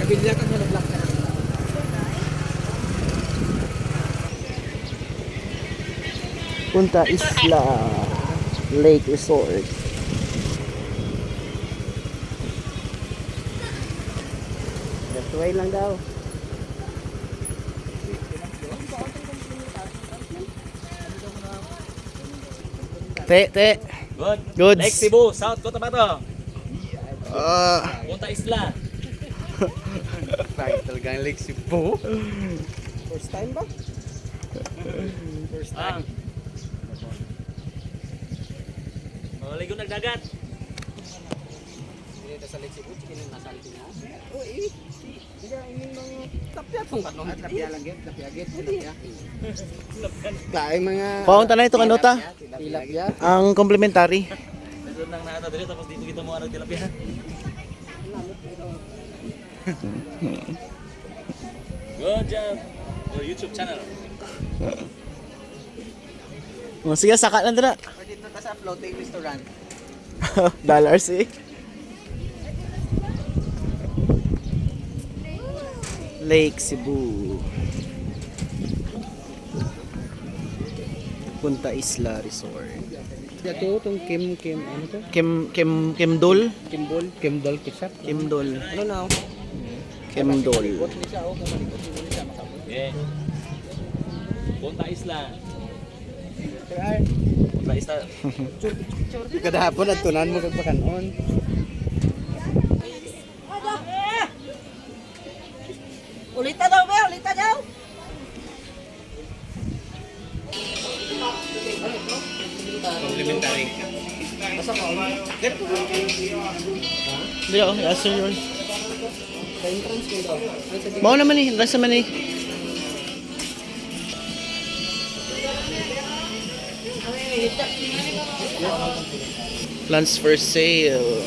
Bilya ka sa black ka. Punta Isla Lake Resort. That's way lang daw. Te. Good. Goods. Lake Cebu, South Cotabato. Punta Isla. Talagang Lake Cebu. First time ba? First time. Ligo nagdagat. Dito sa Lake Cebu, chikin yung nasa Alpina. Uy, hindi ini mga tapya tong kanong. Tapya lang gid, tapya gid, tapya. Kaay mga Paunta na itong ano ta? tilapia. Ang complimentary. Doon nang naata dali tapos dito kita mo ano tilapia. Good job. Your YouTube channel. Sige, saka lang na. Dito ka sa floating restaurant. Dollars eh. Lake Cebu. Punta Isla Resort. Ito tong Kim ano to? Kimdol. Kimdol ketchup. Kimdol. Ano na? Kimdol. What ni siya o kung malikot ni siya makapot. Okay. Punta Isla. Ay, Punta Isla. kada hapon at tunan mo kag pakanon. Ulita daw, be, ulita daw. Complimentary. Hindi ako, answer yun. Sa entrance ko daw. Mau naman eh, rasa man eh. Plans for sale.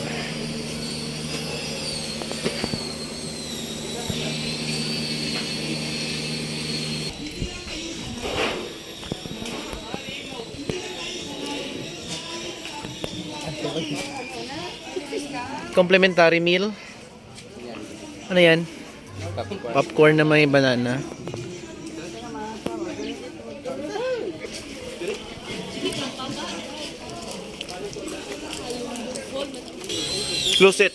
Complimentary meal. Ano yan? Popcorn na may banana. Closet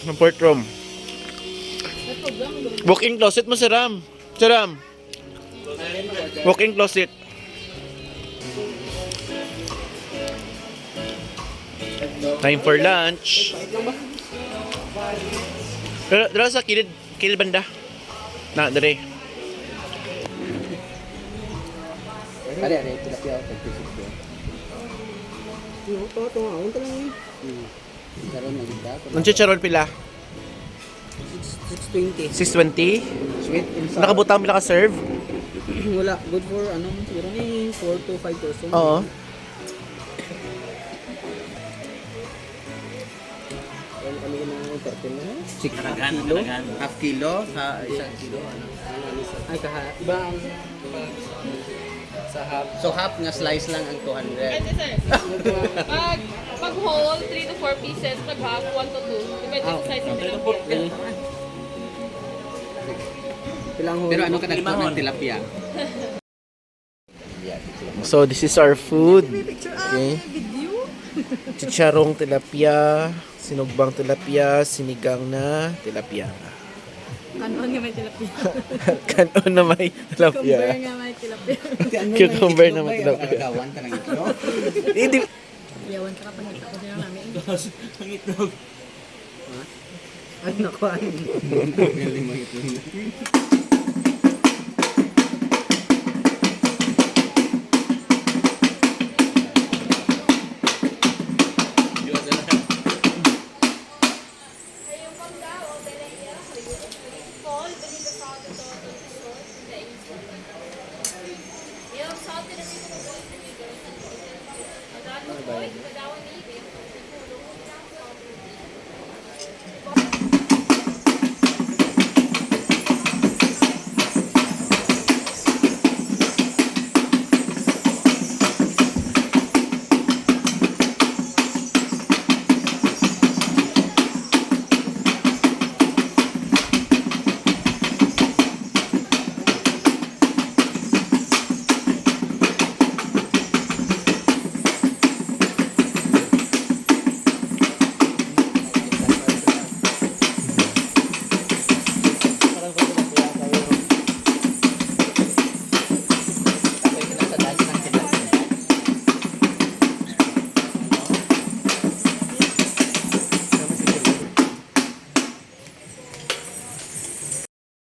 ng port room. Walk-in closet mo, Sir Ram. Sir Ram. Walk-in closet. Time for lunch. Pero dito sa kilid banda. Na, dire. Ada tilapia o pagpisip ko. Ito nga, unta lang eh. Karon na gida. Ang chicharon pila? 620. 620. Sweet and sour. Nakabutang pila ka serve? Wala, good for ano, siguro ni 4 to 5 person. Oo. Well, kami na tarpin na. Talagan, Kilo? talagan. Half kilo? Isang kilo, ano? Ay, kahat. Iba ang sa half. So half nga slice lang ang 200. Pag whole, 3 to 4 pieces. Pag half, 1 to 2. Depende sa size ng tilapia. Pero ano ka nagtuon ng tilapia? So this is our food. Okay. Chicharong tilapia, sinugbang tilapia, sinigang na tilapia. Kanon nga may tilapia. Kanon na may tilapia. Kumber nga may tilapia. Cucumber na may tilapia. Gawan ka ng ito. Hindi. Yawan ka kapag nagtako din namin. Ang itlog. Ay, naku. Galing mo ito. Yung salt na dito ko po. Madami ko. Madawan ni.